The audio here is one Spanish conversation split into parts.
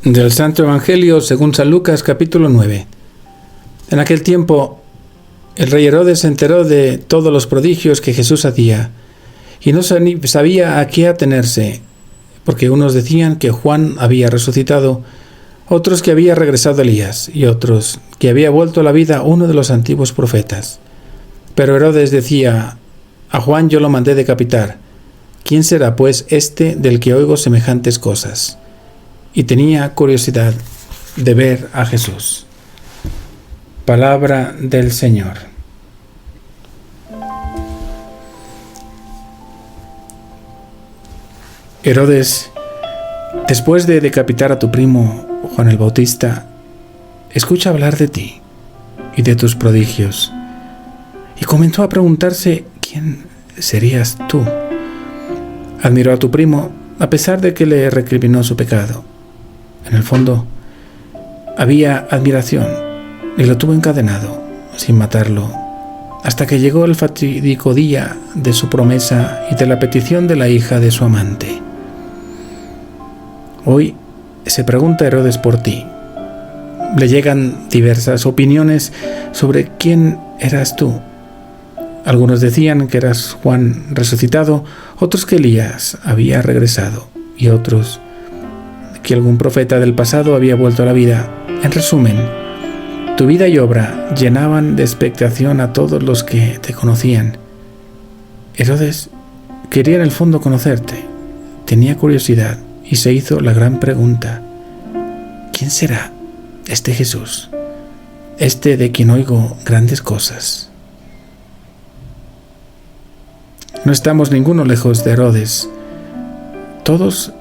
Del Santo Evangelio según San Lucas, capítulo 9. En aquel tiempo, el rey Herodes se enteró de todos los prodigios que Jesús hacía, y no sabía a qué atenerse, porque unos decían que Juan había resucitado, otros que había regresado Elías, y otros que había vuelto a la vida uno de los antiguos profetas. Pero Herodes decía: a Juan yo lo mandé decapitar. ¿Quién será, pues, este del que oigo semejantes cosas? Y tenía curiosidad de ver a Jesús. Palabra del Señor. Herodes, después de decapitar a tu primo Juan el Bautista, escucha hablar de ti y de tus prodigios, y comenzó a preguntarse quién serías tú. Admiró a tu primo a pesar de que le recriminó su pecado. En el fondo, había admiración y lo tuvo encadenado, sin matarlo, hasta que llegó el fatídico día de su promesa y de la petición de la hija de su amante. Hoy se pregunta Herodes por ti. Le llegan diversas opiniones sobre quién eras tú. Algunos decían que eras Juan resucitado, otros que Elías había regresado, y otros que algún profeta del pasado había vuelto a la vida. En resumen, tu vida y obra llenaban de expectación a todos los que te conocían. Herodes quería en el fondo conocerte, tenía curiosidad y se hizo la gran pregunta: ¿quién será este Jesús, este de quien oigo grandes cosas? No estamos ninguno lejos de Herodes. Todos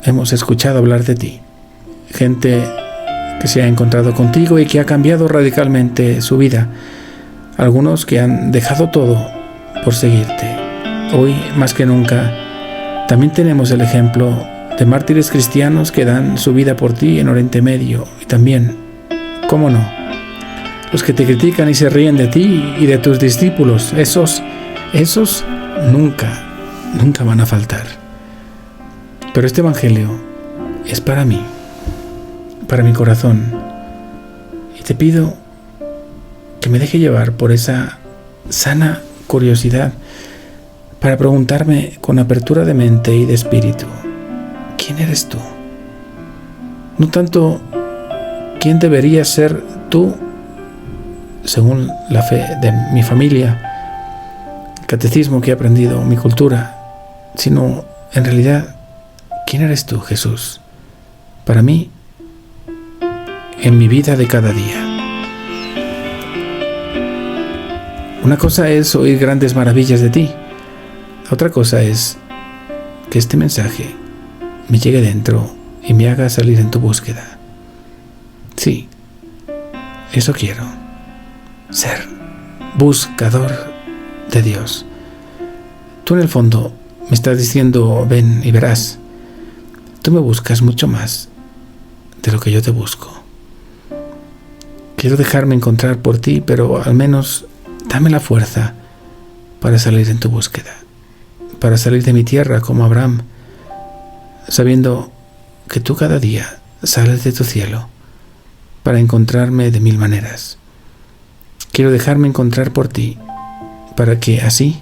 hemos escuchado hablar de ti. Gente que se ha encontrado contigo y que ha cambiado radicalmente su vida. Algunos que han dejado todo por seguirte. Hoy, más que nunca, también tenemos el ejemplo de mártires cristianos que dan su vida por ti en Oriente Medio. Y también, ¿cómo no?, los que te critican y se ríen de ti y de tus discípulos. Esos nunca van a faltar. Pero este Evangelio es para mí, para mi corazón, y te pido que me deje llevar por esa sana curiosidad para preguntarme con apertura de mente y de espíritu: ¿quién eres tú? No tanto quién deberías ser tú según la fe de mi familia, el catecismo que he aprendido, mi cultura, sino en realidad ¿quién eres tú, Jesús, para mí, en mi vida de cada día? Una cosa es oír grandes maravillas de ti. Otra cosa es que este mensaje me llegue dentro y me haga salir en tu búsqueda. Sí, eso quiero. Ser buscador de Dios. Tú en el fondo me estás diciendo: ven y verás. Tú me buscas mucho más de lo que yo te busco. Quiero dejarme encontrar por ti, pero al menos dame la fuerza para salir en tu búsqueda, para salir de mi tierra como Abraham, sabiendo que tú cada día sales de tu cielo para encontrarme de mil maneras. Quiero dejarme encontrar por ti, para que así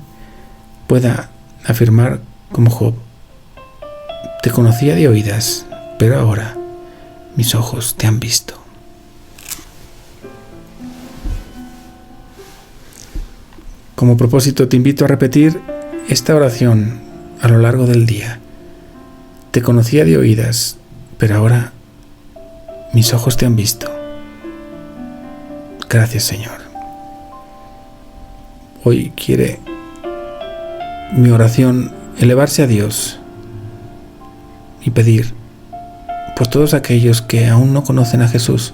pueda afirmar como Job: te conocía de oídas, pero ahora mis ojos te han visto. Como propósito te invito a repetir esta oración a lo largo del día. Te conocía de oídas, pero ahora mis ojos te han visto. Gracias, Señor. Hoy quiere mi oración elevarse a Dios y pedir por todos aquellos que aún no conocen a Jesús,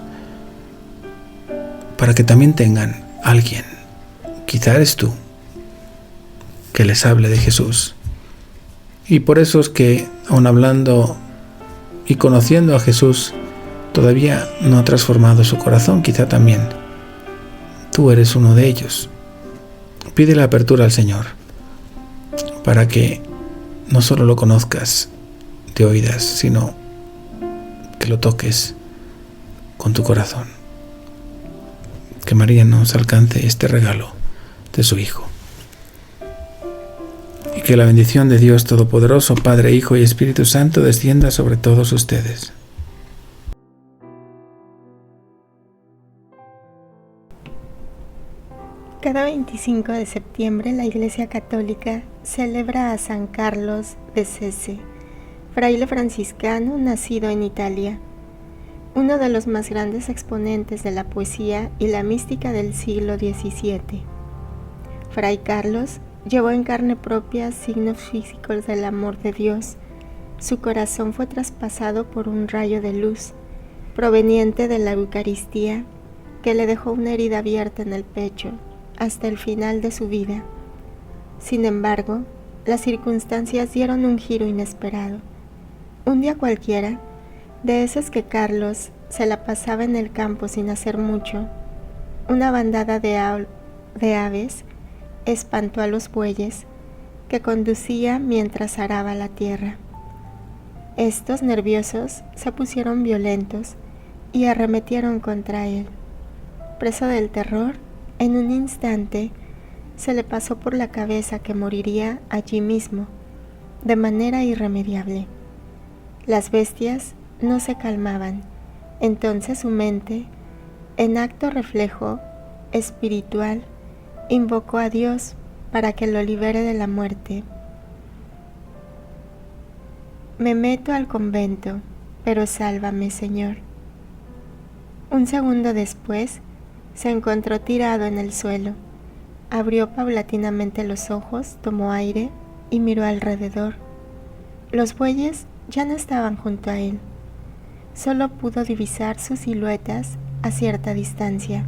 para que también tengan alguien, quizá eres tú, que les hable de Jesús. Y por esos que, aún hablando y conociendo a Jesús, todavía no ha transformado su corazón, quizá también tú eres uno de ellos. Pide la apertura al Señor para que no solo lo conozcas de oídas, sino que lo toques con tu corazón. Que María nos alcance este regalo de su Hijo. Y que la bendición de Dios Todopoderoso, Padre, Hijo y Espíritu Santo descienda sobre todos ustedes. Cada 25 de septiembre la Iglesia Católica celebra a San Carlos de Sese, fraile franciscano nacido en Italia, uno de los más grandes exponentes de la poesía y la mística del siglo XVII. Fray Carlos llevó en carne propia signos físicos del amor de Dios. Su corazón fue traspasado por un rayo de luz proveniente de la Eucaristía que le dejó una herida abierta en el pecho hasta el final de su vida. Sin embargo, las circunstancias dieron un giro inesperado. Un día cualquiera, de esos que Carlos se la pasaba en el campo sin hacer mucho, una bandada de aves espantó a los bueyes que conducía mientras araba la tierra. Estos, nerviosos, se pusieron violentos y arremetieron contra él. Preso del terror, en un instante se le pasó por la cabeza que moriría allí mismo, de manera irremediable. Las bestias no se calmaban. Entonces su mente, en acto reflejo espiritual, invocó a Dios para que lo libere de la muerte. Me meto al convento, pero sálvame, Señor. Un segundo después, se encontró tirado en el suelo. Abrió paulatinamente los ojos, tomó aire y miró alrededor. Los bueyes ya no estaban junto a él. Solo pudo divisar sus siluetas a cierta distancia.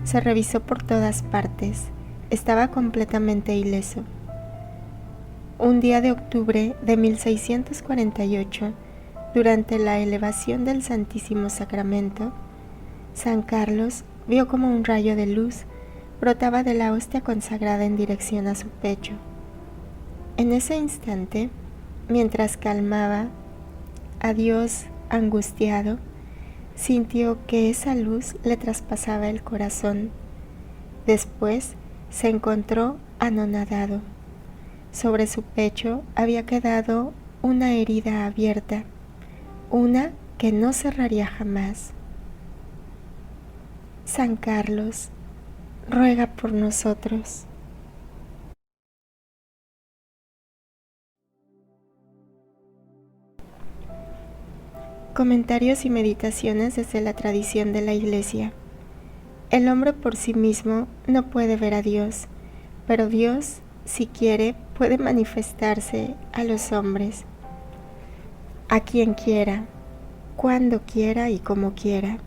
Se revisó por todas partes. Estaba completamente ileso. Un día de octubre de 1648, durante la elevación del Santísimo Sacramento, San Carlos vio como un rayo de luz brotaba de la hostia consagrada en dirección a su pecho. En ese instante, mientras calmaba a Dios angustiado, sintió que esa luz le traspasaba el corazón. Después se encontró anonadado. Sobre su pecho había quedado una herida abierta, una que no cerraría jamás. San Carlos, ruega por nosotros. Comentarios y meditaciones desde la tradición de la Iglesia. El hombre por sí mismo no puede ver a Dios, pero Dios, si quiere, puede manifestarse a los hombres, a quien quiera, cuando quiera y como quiera.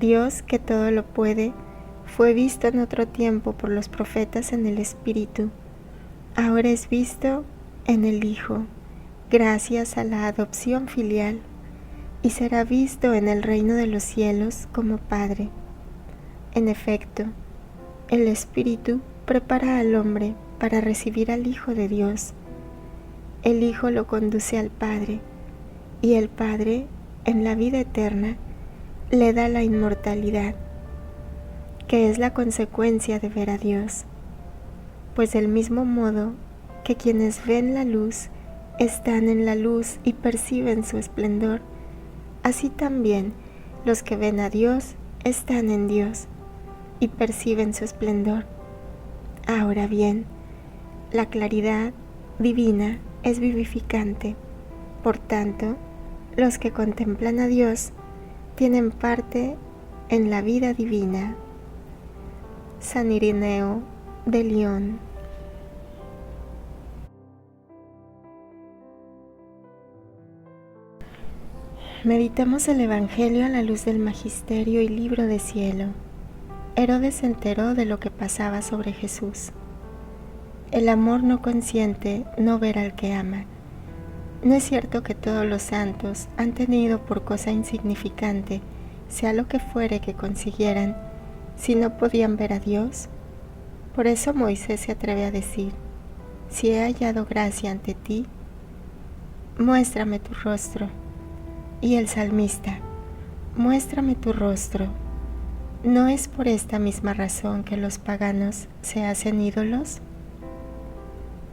Dios, que todo lo puede, fue visto en otro tiempo por los profetas en el Espíritu. Ahora es visto en el Hijo, gracias a la adopción filial, y será visto en el reino de los cielos como Padre. En efecto, el Espíritu prepara al hombre para recibir al Hijo de Dios. El Hijo lo conduce al Padre, y el Padre, en la vida eterna, le da la inmortalidad, que es la consecuencia de ver a Dios. Pues del mismo modo que quienes ven la luz están en la luz y perciben su esplendor, así también los que ven a Dios están en Dios y perciben su esplendor. Ahora bien, la claridad divina es vivificante. Por tanto, los que contemplan a Dios tienen parte en la vida divina. San Ireneo de León. Meditamos el Evangelio a la luz del Magisterio y Libro de Cielo. Herodes se enteró de lo que pasaba sobre Jesús. El amor no consiente no ver al que ama. ¿No es cierto que todos los santos han tenido por cosa insignificante, sea lo que fuere que consiguieran, si no podían ver a Dios? Por eso Moisés se atreve a decir: si he hallado gracia ante ti, muéstrame tu rostro. Y el salmista: muéstrame tu rostro. ¿No es por esta misma razón que los paganos se hacen ídolos?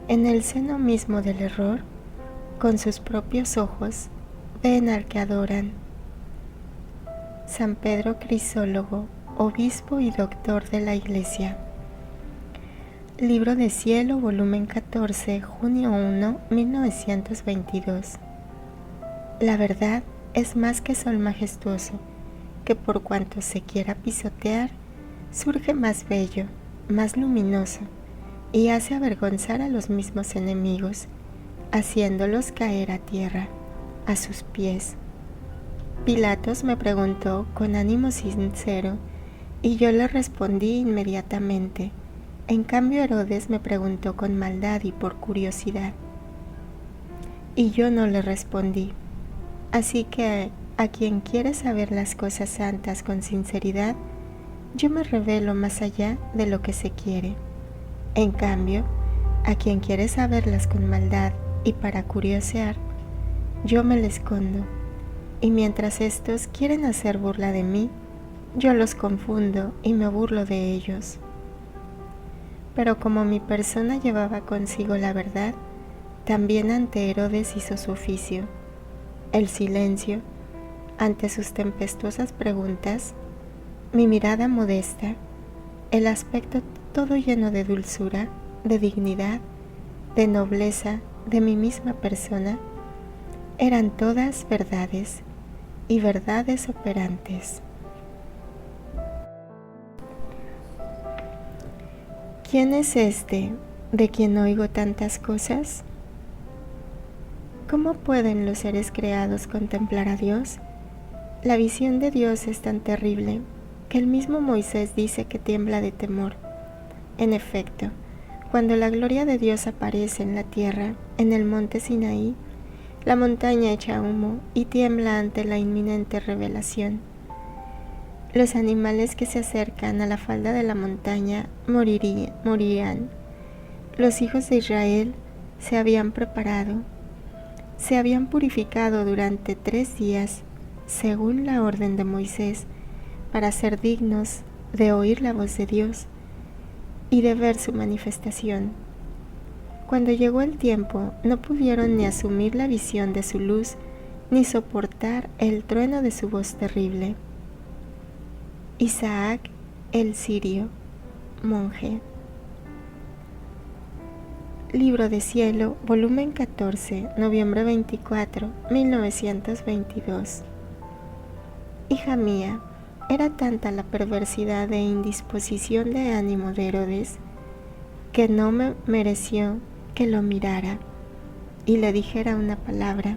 En el seno mismo del error, con sus propios ojos, ven al que adoran. San Pedro Crisólogo, obispo y doctor de la Iglesia. Libro de Cielo, volumen 14, junio 1, 1922. La verdad es más que sol majestuoso, que por cuanto se quiera pisotear, surge más bello, más luminoso, y hace avergonzar a los mismos enemigos, haciéndolos caer a tierra, a sus pies. Pilatos me preguntó con ánimo sincero, y yo le respondí inmediatamente. En cambio, Herodes me preguntó con maldad y por curiosidad, y yo no le respondí. Así que a quien quiere saber las cosas santas con sinceridad, yo me revelo más allá de lo que se quiere. En cambio, a quien quiere saberlas con maldad y para curiosear, yo me le escondo, y mientras estos quieren hacer burla de mí, yo los confundo y me burlo de ellos. Pero como mi persona llevaba consigo la verdad, también ante Herodes hizo su oficio. El silencio ante sus tempestuosas preguntas, mi mirada modesta, el aspecto todo lleno de dulzura, de dignidad, de nobleza de mi misma persona, eran todas verdades y verdades operantes. ¿Quién es este de quien oigo tantas cosas? ¿Cómo pueden los seres creados contemplar a Dios? La visión de Dios es tan terrible que el mismo Moisés dice que tiembla de temor. En efecto, cuando la gloria de Dios aparece en la tierra, en el monte Sinaí, la montaña echa humo y tiembla ante la inminente revelación. Los animales que se acercan a la falda de la montaña morirán. Los hijos de Israel se habían preparado, se habían purificado durante 3 días, según la orden de Moisés, para ser dignos de oír la voz de Dios y de ver su manifestación. Cuando llegó el tiempo, no pudieron ni asumir la visión de su luz, ni soportar el trueno de su voz terrible. Isaac el Sirio, monje. Libro de Cielo, volumen 14, noviembre 24, 1922. Hija mía, era tanta la perversidad e indisposición de ánimo de Herodes, que no me mereció que lo mirara y le dijera una palabra,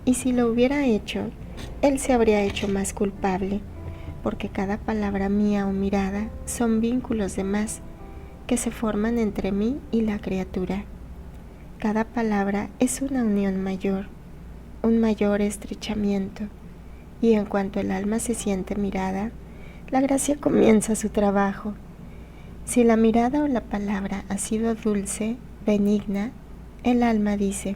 y si lo hubiera hecho, él se habría hecho más culpable, porque cada palabra mía o mirada son vínculos de más que se forman entre mí y la criatura. Cada palabra es una unión mayor, un mayor estrechamiento, y en cuanto el alma se siente mirada, la gracia comienza su trabajo. Si la mirada o la palabra ha sido dulce, benigna, el alma dice: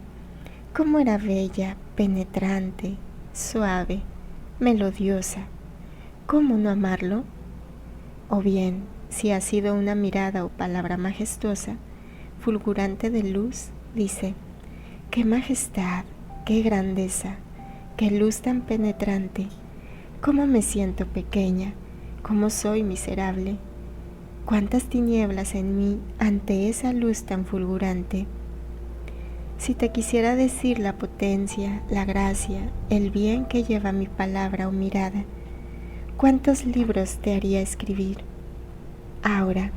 «¿Cómo era bella, penetrante, suave, melodiosa? ¿Cómo no amarlo?». O bien, si ha sido una mirada o palabra majestuosa, fulgurante de luz, dice: «¡Qué majestad, qué grandeza, qué luz tan penetrante! ¿Cómo me siento pequeña? ¿Cómo soy miserable? ¿Cuántas tinieblas en mí ante esa luz tan fulgurante?». Si te quisiera decir la potencia, la gracia, el bien que lleva mi palabra o mirada, ¿cuántos libros te haría escribir? Ahora,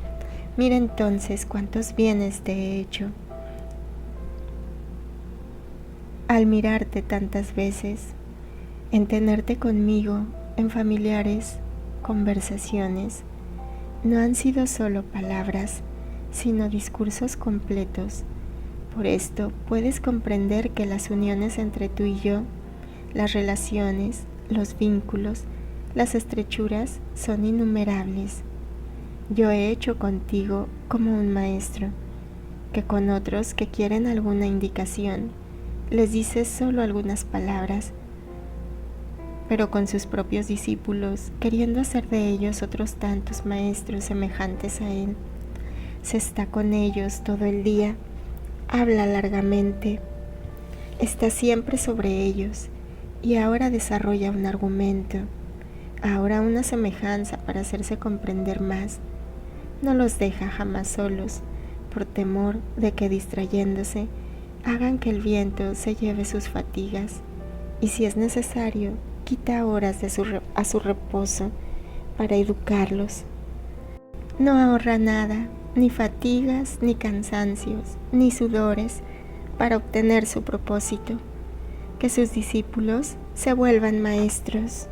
mira entonces cuántos bienes te he hecho. Al mirarte tantas veces, en tenerte conmigo, en familiares conversaciones, no han sido solo palabras, sino discursos completos. Por esto puedes comprender que las uniones entre tú y yo, las relaciones, los vínculos, las estrechuras son innumerables. Yo he hecho contigo como un maestro, que con otros que quieren alguna indicación, les dices solo algunas palabras, pero con sus propios discípulos, queriendo hacer de ellos otros tantos maestros semejantes a él. Se está con ellos todo el día, habla largamente, está siempre sobre ellos, y ahora desarrolla un argumento, ahora una semejanza para hacerse comprender más. No los deja jamás solos, por temor de que distrayéndose, hagan que el viento se lleve sus fatigas, y si es necesario, quita horas a su reposo para educarlos. No ahorra nada, ni fatigas, ni cansancios, ni sudores, para obtener su propósito, que sus discípulos se vuelvan maestros.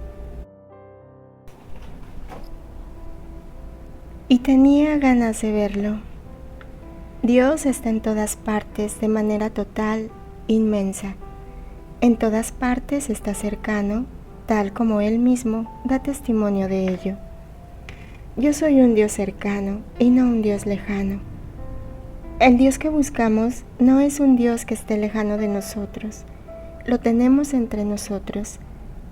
Y tenía ganas de verlo. Dios está en todas partes de manera total, inmensa. En todas partes está cercano, tal como Él mismo da testimonio de ello. Yo soy un Dios cercano y no un Dios lejano. El Dios que buscamos no es un Dios que esté lejano de nosotros. Lo tenemos entre nosotros.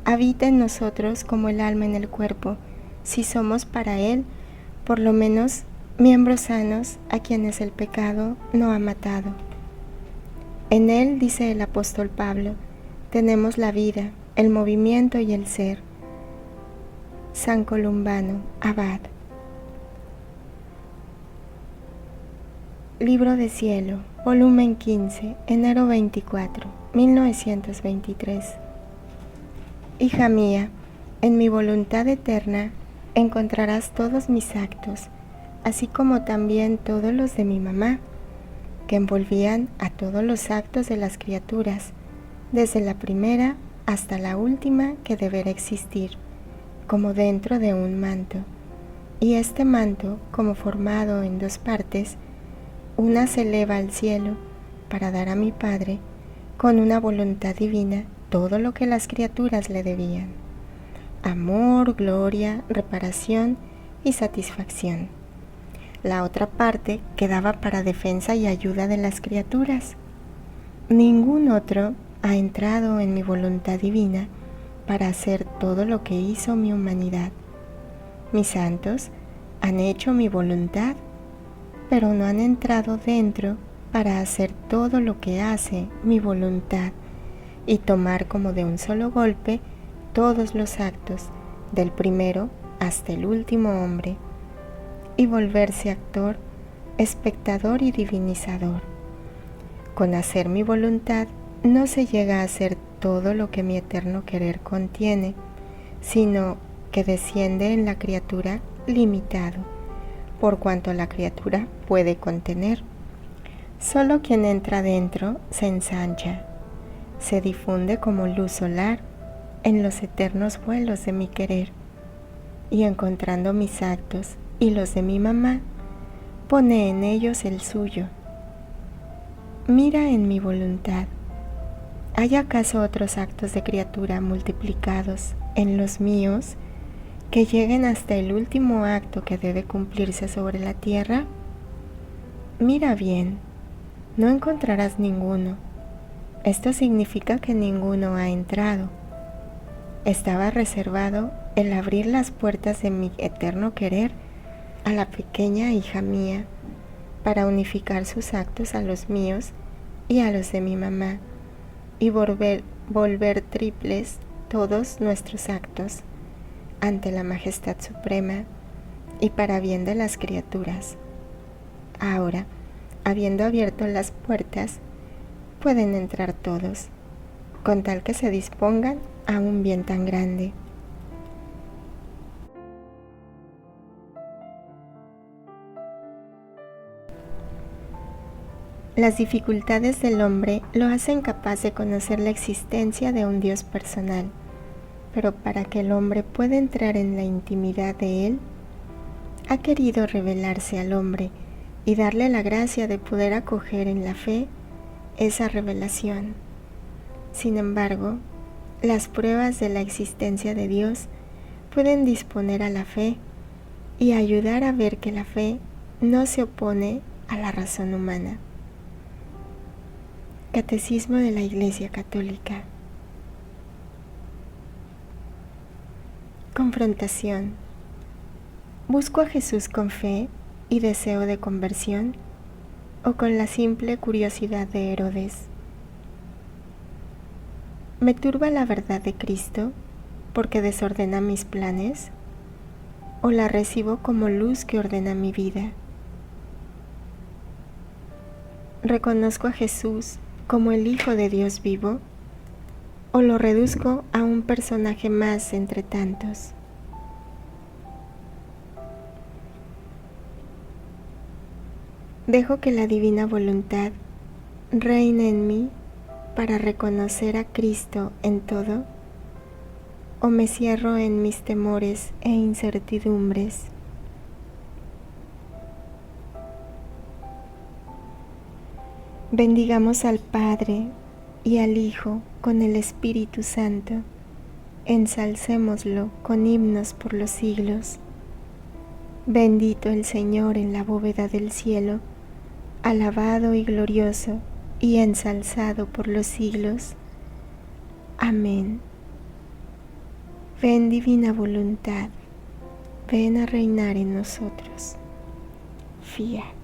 Habita en nosotros como el alma en el cuerpo, si somos para Él, por lo menos, miembros sanos a quienes el pecado no ha matado. En Él, dice el apóstol Pablo, tenemos la vida, el movimiento y el ser. San Columbano, Abad. Libro de Cielo, volumen 15, enero 24, 1923. Hija mía, en mi voluntad eterna encontrarás todos mis actos, así como también todos los de mi mamá, que envolvían a todos los actos de las criaturas, desde la primera hasta la última que deberá existir, como dentro de un manto. Y este manto, como formado en dos partes, una se eleva al cielo para dar a mi Padre, con una voluntad divina, todo lo que las criaturas le debían: amor, gloria, reparación y satisfacción. La otra parte quedaba para defensa y ayuda de las criaturas. Ningún otro ha entrado en mi voluntad divina para hacer todo lo que hizo mi humanidad. Mis santos han hecho mi voluntad, pero no han entrado dentro para hacer todo lo que hace mi voluntad y tomar como de un solo golpe todos los actos, del primero hasta el último hombre, y volverse actor, espectador y divinizador. Con hacer mi voluntad no se llega a hacer todo lo que mi eterno querer contiene, sino que desciende en la criatura limitado, por cuanto la criatura puede contener. Solo quien entra dentro se ensancha, se difunde como luz solar en los eternos vuelos de mi querer, y encontrando mis actos y los de mi mamá, pone en ellos el suyo. Mira en mi voluntad. ¿Hay acaso otros actos de criatura multiplicados en los míos que lleguen hasta el último acto que debe cumplirse sobre la tierra? Mira bien, no encontrarás ninguno. Esto significa que ninguno ha entrado. Estaba reservado el abrir las puertas de mi eterno querer a la pequeña hija mía, para unificar sus actos a los míos y a los de mi mamá, y volver triples todos nuestros actos ante la majestad suprema y para bien de las criaturas. Ahora, habiendo abierto las puertas, pueden entrar todos, con tal que se dispongan a un bien tan grande. Las dificultades del hombre lo hacen capaz de conocer la existencia de un Dios personal, pero para que el hombre pueda entrar en la intimidad de Él, ha querido revelarse al hombre y darle la gracia de poder acoger en la fe esa revelación. Sin embargo, las pruebas de la existencia de Dios pueden disponer a la fe y ayudar a ver que la fe no se opone a la razón humana. Catecismo de la Iglesia Católica. confrontación. ¿Busco a Jesús con fe y deseo de conversión o con la simple curiosidad de Herodes? ¿Me turba la verdad de Cristo porque desordena mis planes o la recibo como luz que ordena mi vida? ¿Reconozco a Jesús como el Hijo de Dios vivo o lo reduzco a un personaje más entre tantos? ¿Dejo que la divina voluntad reine en mí para reconocer a Cristo en todo? ¿O me cierro en mis temores e incertidumbres? Bendigamos al Padre y al Hijo con el Espíritu Santo. Ensalcémoslo con himnos por los siglos. Bendito el Señor en la bóveda del cielo, alabado y glorioso y ensalzado por los siglos. Amén. Ven, divina voluntad, ven a reinar en nosotros. Fiat.